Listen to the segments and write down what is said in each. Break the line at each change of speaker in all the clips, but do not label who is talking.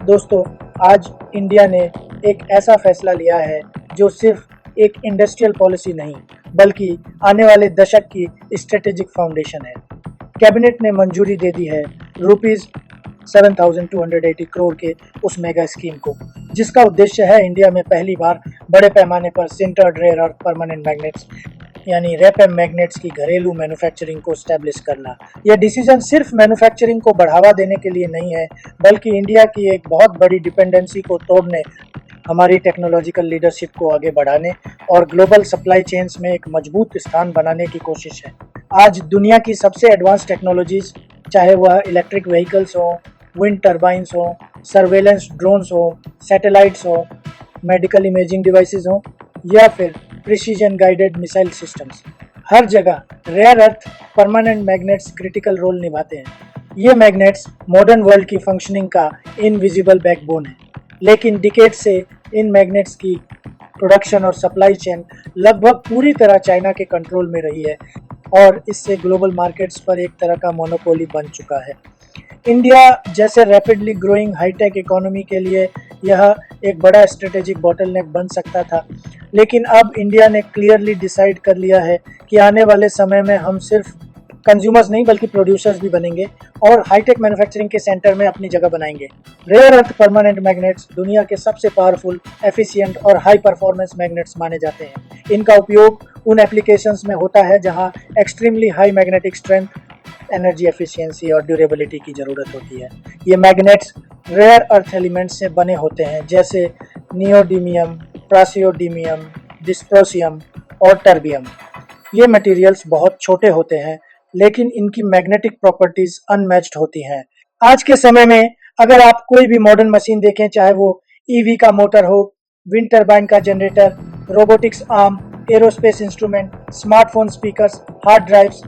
दोस्तों, आज इंडिया ने एक ऐसा फैसला लिया है जो सिर्फ एक इंडस्ट्रियल पॉलिसी नहीं बल्कि आने वाले दशक की स्ट्रेटेजिक फाउंडेशन है। कैबिनेट ने मंजूरी दे दी है रुपीज 7,280 करोड़ के उस मेगा स्कीम को, जिसका उद्देश्य है इंडिया में पहली बार बड़े पैमाने पर sintered rare earth permanent magnets यानी रैप मैग्नेट्स की घरेलू मैन्युफैक्चरिंग को स्टैब्लिश करना। यह डिसीजन सिर्फ मैन्युफैक्चरिंग को बढ़ावा देने के लिए नहीं है, बल्कि इंडिया की एक बहुत बड़ी डिपेंडेंसी को तोड़ने, हमारी टेक्नोलॉजिकल लीडरशिप को आगे बढ़ाने और ग्लोबल सप्लाई चेन्स में एक मजबूत स्थान बनाने की कोशिश है। आज दुनिया की सबसे एडवांस टेक्नोलॉजीज, चाहे वह इलेक्ट्रिक व्हीकल्स हो, विंड टर्बाइंस हो, सर्वेलेंस ड्रोन्स हो, सैटेलाइट्स हो, मेडिकल इमेजिंग डिवाइसेस हो या फिर प्रिसीजन गाइडेड मिसाइल सिस्टम्स, हर जगह rare earth permanent magnets critical role निभाते हैं। ये मैग्नेट्स मॉडर्न वर्ल्ड की फंक्शनिंग का इनविजिबल बैकबोन है, लेकिन डिकेड से इन मैग्नेट्स की प्रोडक्शन और सप्लाई चेन लगभग पूरी तरह चाइना के कंट्रोल में रही है और इससे ग्लोबल मार्केट्स पर एक तरह का मोनोपोली बन चुका है। इंडिया जैसे रैपिडली ग्रोइंग हाईटेक इकोनॉमी के लिए यह एक बड़ा स्ट्रेटेजिक बॉटलनेक बन सकता था, लेकिन अब इंडिया ने क्लियरली डिसाइड कर लिया है कि आने वाले समय में हम सिर्फ कंज्यूमर्स नहीं बल्कि प्रोड्यूसर्स भी बनेंगे और हाईटेक मैन्युफैक्चरिंग के सेंटर में अपनी जगह बनाएंगे। रेयर अर्थ परमानेंट मैग्नेट्स दुनिया के सबसे पावरफुल, एफिशिएंट और हाई परफॉर्मेंस मैग्नेट्स माने जाते हैं। इनका उपयोग उन एप्लीकेशंस में होता है जहां extremely high magnetic strength, energy efficiency और ड्यूरेबिलिटी की ज़रूरत होती है। ये मैग्नेट्स रेयर अर्थ एलिमेंट्स से बने होते हैं, जैसे नियोडीमियम, प्रासियोडीमियम, डिस्प्रोसियम और टर्बियम। ये मटेरियल्स बहुत छोटे होते हैं, लेकिन इनकी मैग्नेटिक प्रॉपर्टीज अनमैच्ड होती हैं। आज के समय में अगर आप कोई भी मॉडर्न मशीन देखें, चाहे वो ईवी का मोटर हो, विंड टर्बाइन का generator, robotics arm, aerospace instrument, smartphone speakers, hard drives,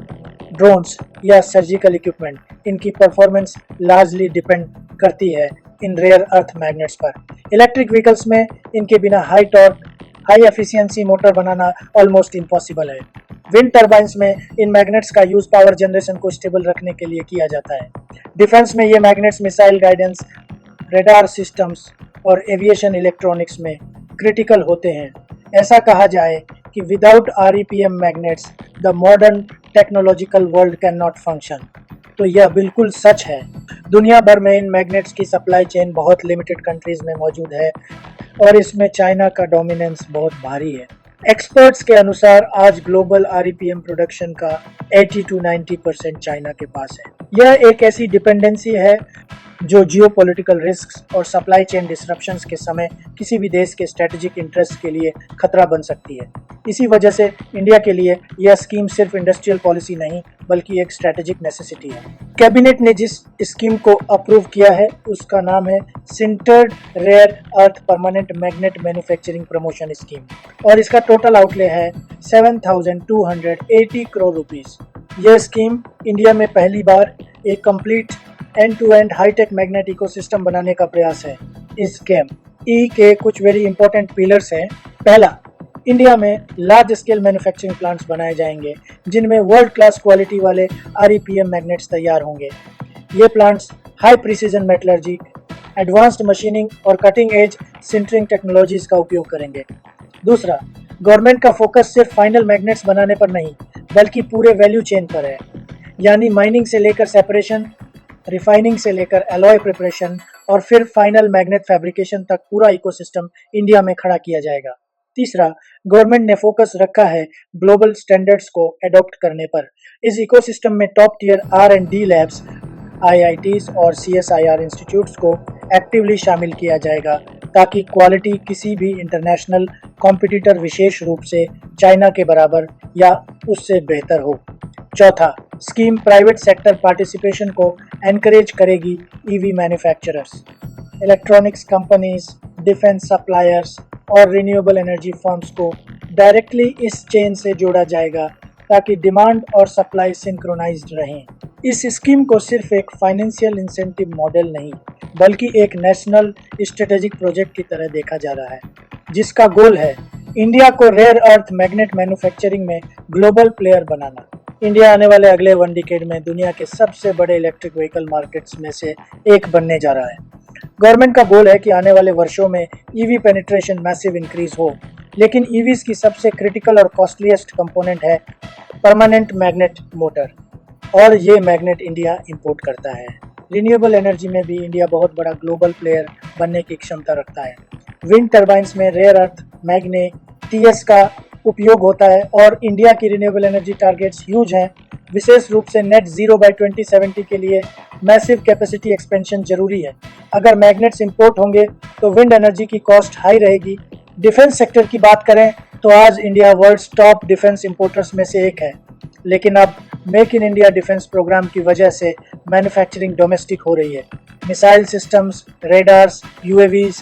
drones या सर्जिकल इक्विपमेंट, इनकी परफॉर्मेंस लार्जली डिपेंड करती है इन रेयर अर्थ मैग्नेट्स पर। इलेक्ट्रिक व्हीकल्स में इनके बिना high torque, high efficiency motor बनाना ऑलमोस्ट इम्पॉसिबल है। विंड टर्बाइंस में इन मैग्नेट्स का यूज पावर जनरेशन को स्टेबल रखने के लिए किया जाता है। डिफेंस में ये magnets missile guidance, radar systems और एविएशन इलेक्ट्रॉनिक्स में क्रिटिकल होते हैं। ऐसा कहा जाए कि without REPM magnets the modern technological world can not function. तो यह बिल्कुल सच है। दुनिया भर में इन मैग्नेट्स की सप्लाई चेन बहुत लिमिटेड कंट्रीज में मौजूद है और इसमें चाइना का डोमिनेंस बहुत भारी है। एक्सपर्ट्स के अनुसार आज ग्लोबल REPM प्रोडक्शन का 80 to 90% चाइना के पास है। यह एक ऐसी डिपेंडेंसी है जो जियोपॉलिटिकल रिस्क और सप्लाई चेन डिसरप्शंस के समय किसी भी देश के स्ट्रेटेजिक इंटरेस्ट के लिए खतरा बन सकती है। इसी वजह से इंडिया के लिए यह स्कीम सिर्फ इंडस्ट्रियल पॉलिसी नहीं बल्कि एक स्ट्रेटेजिक नेसेसिटी है। कैबिनेट ने जिस स्कीम को अप्रूव किया है उसका नाम है sintered rare earth permanent magnet manufacturing promotion scheme और इसका टोटल आउटले है 7,280 करोड़ रुपीस। यह स्कीम इंडिया में पहली बार एक complete end to end high tech magnet ecosystem बनाने का प्रयास है। इस स्कीम ई के कुछ वेरी इंपॉर्टेंट पिलर्स हैं। पहला, इंडिया में लार्ज स्केल मैन्युफैक्चरिंग प्लांट्स बनाए जाएंगे जिनमें वर्ल्ड क्लास क्वालिटी वाले REPM मैग्नेट्स तैयार होंगे। ये plants high precision metallurgy, advanced machining और कटिंग एज सिंटरिंग टेक्नोलॉजीज का उपयोग करेंगे। दूसरा, गवर्नमेंट का फोकस सिर्फ फाइनल मैग्नेट्स बनाने पर नहीं बल्कि पूरे वैल्यू चेन पर है, यानी माइनिंग से लेकर सेपरेशन, रिफाइनिंग से लेकर एलॉय प्रिपरेशन और फिर फाइनल मैग्नेट फैब्रिकेशन तक पूरा इकोसिस्टम इंडिया में खड़ा किया जाएगा। तीसरा, गवर्नमेंट ने फोकस रखा है ग्लोबल स्टैंडर्ड्स को एडॉप्ट करने पर। इस इकोसिस्टम में top tier R&D labs, IITs और CSIR इंस्टीट्यूट्स को एक्टिवली शामिल किया जाएगा ताकि क्वालिटी किसी भी इंटरनेशनल कॉम्पिटिटर विशेष रूप से चाइना के बराबर या उससे बेहतर हो। चौथा, स्कीम प्राइवेट सेक्टर पार्टिसिपेशन को एनकरेज करेगी। EV manufacturers, electronics companies, defence suppliers और रिन्यूएबल एनर्जी फर्म्स को डायरेक्टली इस चेन से जोड़ा जाएगा ताकि डिमांड और सप्लाई सिंक्रोनाइज्ड रहें। इस स्कीम को सिर्फ एक फाइनेंशियल इंसेंटिव मॉडल नहीं बल्कि एक नेशनल स्ट्रेटेजिक प्रोजेक्ट की तरह देखा जा रहा है, जिसका गोल है इंडिया को रेयर अर्थ मैग्नेट मैन्युफैक्चरिंग में ग्लोबल प्लेयर बनाना। इंडिया आने वाले अगले 1 डिकेड में दुनिया के सबसे बड़े इलेक्ट्रिक व्हीकल मार्केट्स में से एक बनने जा रहा है। गवर्नमेंट का गोल है कि आने वाले वर्षों में ईवी पेनिट्रेशन मैसिव इंक्रीज हो, लेकिन ईवीज की सबसे क्रिटिकल और कॉस्टलीस्ट कंपोनेंट है परमानेंट मैग्नेट मोटर, और ये मैग्नेट इंडिया इंपोर्ट करता है। रिन्यूएबल एनर्जी में भी इंडिया बहुत बड़ा ग्लोबल प्लेयर बनने की क्षमता रखता है। विंड टर्बाइंस में रेयर अर्थ मैग्नेटियस का उपयोग होता है और इंडिया की रिन्यूएबल एनर्जी टारगेट्स ह्यूज हैं। विशेष रूप से नेट जीरो बाय 2070 के लिए मैसिव कैपेसिटी एक्सपेंशन जरूरी है। अगर मैग्नेट्स इंपोर्ट होंगे तो विंड एनर्जी की कॉस्ट हाई रहेगी। डिफेंस सेक्टर की बात करें तो आज India world's top defence importers में से एक है, लेकिन अब make in India defence programme की वजह से मैन्युफैक्चरिंग डोमेस्टिक हो रही है। Missile systems, radars, UAVs,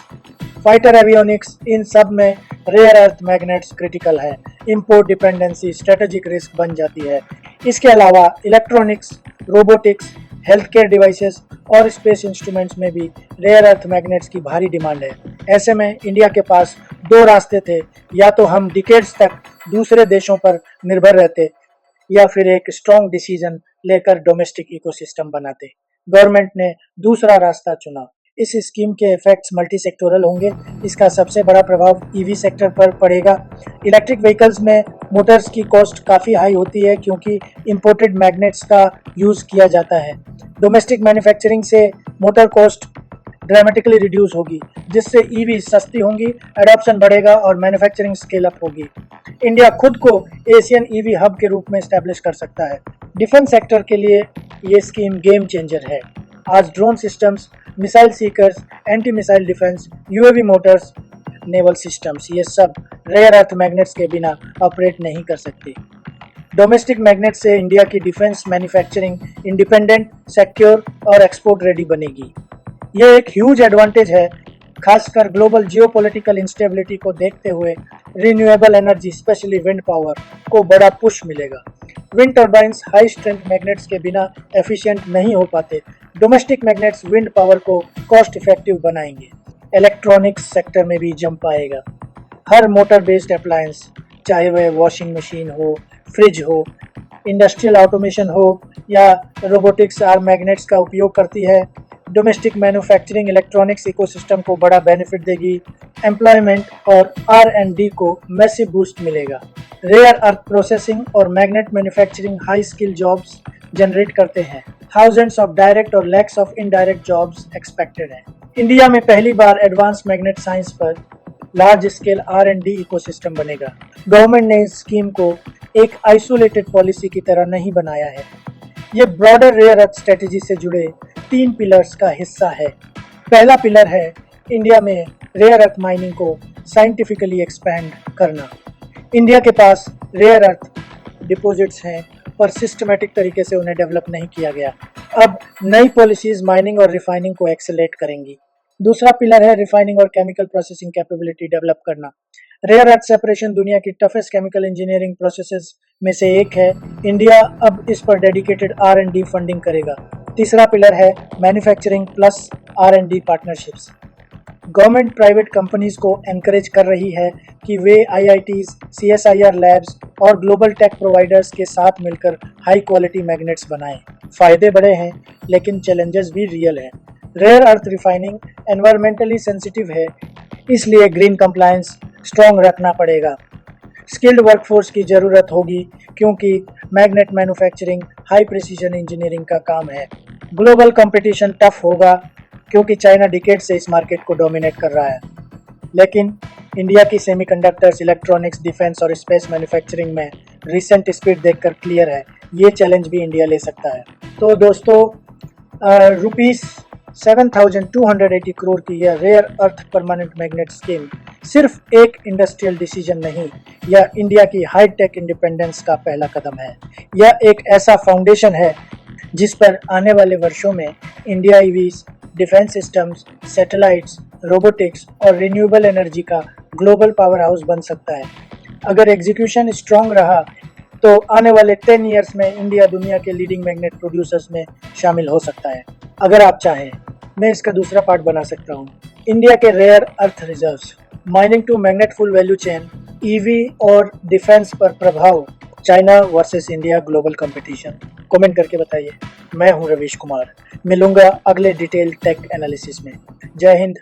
fighter avionics, इन सब में रेयर अर्थ मैग्नेट्स क्रिटिकल है। इंपोर्ट डिपेंडेंसी स्ट्रेटेजिक रिस्क बन जाती है। इसके अलावा electronics, robotics, health care devices और स्पेस इंस्ट्रूमेंट्स में भी रेयर अर्थ मैग्नेट्स की भारी डिमांड है। ऐसे में इंडिया के पास दो रास्ते थे, या तो हम डिकेड्स तक दूसरे देशों पर निर्भर रहते या फिर एक स्ट्रॉन्ग डिसीजन लेकर डोमेस्टिक इकोसिस्टम बनाते। गवर्नमेंट ने दूसरा रास्ता चुना। इस स्कीम के इफेक्ट्स मल्टी सेक्टोरल होंगे। इसका सबसे बड़ा प्रभाव ईवी सेक्टर पर पड़ेगा। इलेक्ट्रिक व्हीकल्स में मोटर्स की कॉस्ट काफ़ी हाई होती है क्योंकि इंपोर्टेड मैग्नेट्स का यूज़ किया जाता है। डोमेस्टिक मैन्युफैक्चरिंग से मोटर कॉस्ट ड्रामेटिकली रिड्यूस होगी, जिससे ईवी सस्ती होंगी, एडॉप्शन बढ़ेगा और मैन्युफैक्चरिंग स्केल अप होगी। इंडिया खुद को एशियन ईवी हब के रूप में एस्टैब्लिश कर सकता है। डिफेंस सेक्टर के लिए ये स्कीम गेम चेंजर है। आज drone systems, missile seekers, anti missile defence, UAV Motors, naval systems, ये सब रेयर अर्थ मैग्नेट्स के बिना ऑपरेट नहीं कर सकते। डोमेस्टिक मैग्नेट से इंडिया की डिफेंस मैन्युफैक्चरिंग इंडिपेंडेंट, सिक्योर और एक्सपोर्ट रेडी बनेगी। यह एक ह्यूज एडवांटेज है, खासकर ग्लोबल जियोपॉलिटिकल इंस्टेबिलिटी को देखते हुए। Renewable energy specially wind power को बड़ा पुश मिलेगा। Wind turbines high strength magnets के बिना एफिशिएंट नहीं हो पाते। डोमेस्टिक मैग्नेट्स विंड पावर को कॉस्ट इफेक्टिव बनाएंगे। इलेक्ट्रॉनिक्स सेक्टर में भी जंप आएगा। हर मोटर बेस्ड अप्लायंस, चाहे वह वॉशिंग मशीन हो, फ्रिज हो, इंडस्ट्रियल ऑटोमेशन हो या रोबोटिक्स, आर मैग्नेट्स का उपयोग करती है। डोमेस्टिक मैन्युफैक्चरिंग इलेक्ट्रॉनिक्स इकोसिस्टम को बड़ा बेनिफिट देगी। एम्प्लॉयमेंट और R&D को मैसिव बूस्ट मिलेगा। रेयर अर्थ प्रोसेसिंग और magnet manufacturing high skill jobs generate करते हैं। थाउजेंड्स ऑफ डायरेक्ट और lakhs of indirect jobs expected हैं। इंडिया में पहली बार एडवांस मैग्नेट साइंस पर लार्ज स्केल R&D इकोसिस्टम बनेगा। गवर्नमेंट ने इस स्कीम को एक आइसोलेटेड पॉलिसी की तरह नहीं बनाया है। ये ब्रॉडर रेयर अर्थ स्ट्रेटेजी से जुड़े 3 पिलर्स का हिस्सा है। पहला पिलर है इंडिया में रेयर अर्थ माइनिंग को साइंटिफिकली एक्सपैंड करना। इंडिया के पास रेयर अर्थ डिपॉजिट्स हैं, पर सिस्टमेटिक तरीके से उन्हें डेवलप नहीं किया गया। अब नई पॉलिसीज माइनिंग और रिफाइनिंग को एक्सेलरेट करेंगी। दूसरा पिलर है रिफाइनिंग और केमिकल प्रोसेसिंग कैपेबिलिटी डेवलप करना। रेयर अर्थ सेपरेशन दुनिया की टफेस्ट केमिकल इंजीनियरिंग प्रोसेसेस में से एक है। इंडिया अब इस पर डेडिकेटेड R&D फंडिंग करेगा। तीसरा पिलर है manufacturing plus R&D partnerships. Government private companies को एनकरेज कर रही है कि वे IITs, CSIR लैब्स और ग्लोबल टेक प्रोवाइडर्स के साथ मिलकर हाई क्वालिटी मैग्नेट्स बनाएं। फायदे बड़े हैं, लेकिन चैलेंजेस भी रियल हैं। Rare earth refining environmentally sensitive है, इसलिए ग्रीन कंप्लायंस स्ट्रॉन्ग रखना पड़ेगा। स्किल्ड वर्कफोर्स की ज़रूरत होगी क्योंकि magnet manufacturing high precision engineering का काम है। ग्लोबल कंपटीशन टफ होगा क्योंकि चाइना डिकेड से इस मार्केट को डोमिनेट कर रहा है। लेकिन इंडिया की सेमीकंडक्टर्स, इलेक्ट्रॉनिक्स, डिफेंस और स्पेस मैन्युफैक्चरिंग में रिसेंट स्पीड देखकर क्लियर है, ये चैलेंज भी इंडिया ले सकता है। तो दोस्तों, ₹7,280 करोड़ की यह rare earth permanent magnet scheme सिर्फ एक इंडस्ट्रियल डिसीजन नहीं, यह इंडिया की हाई टेक इंडिपेंडेंस का पहला कदम है। यह एक ऐसा फाउंडेशन है जिस पर आने वाले वर्षों में India EVs, defence systems, satellites, robotics और रिन्यूएबल एनर्जी का ग्लोबल पावर हाउस बन सकता है। अगर एग्जीक्यूशन स्ट्रॉन्ग रहा तो आने वाले 10 ईयर्स में इंडिया दुनिया के लीडिंग मैग्नेट प्रोड्यूसर्स में शामिल हो सकता है। अगर आप चाहें, मैं इसका दूसरा पार्ट बना सकता हूँ। इंडिया के rare earth reserves, mining to magnet full value chain, EV और डिफेंस पर प्रभाव China versus India global competition? Comment करके बताइए। मैं हूं रवीश कुमार, मिलूंगा अगले डिटेल टेक एनालिसिस में। जय हिंद,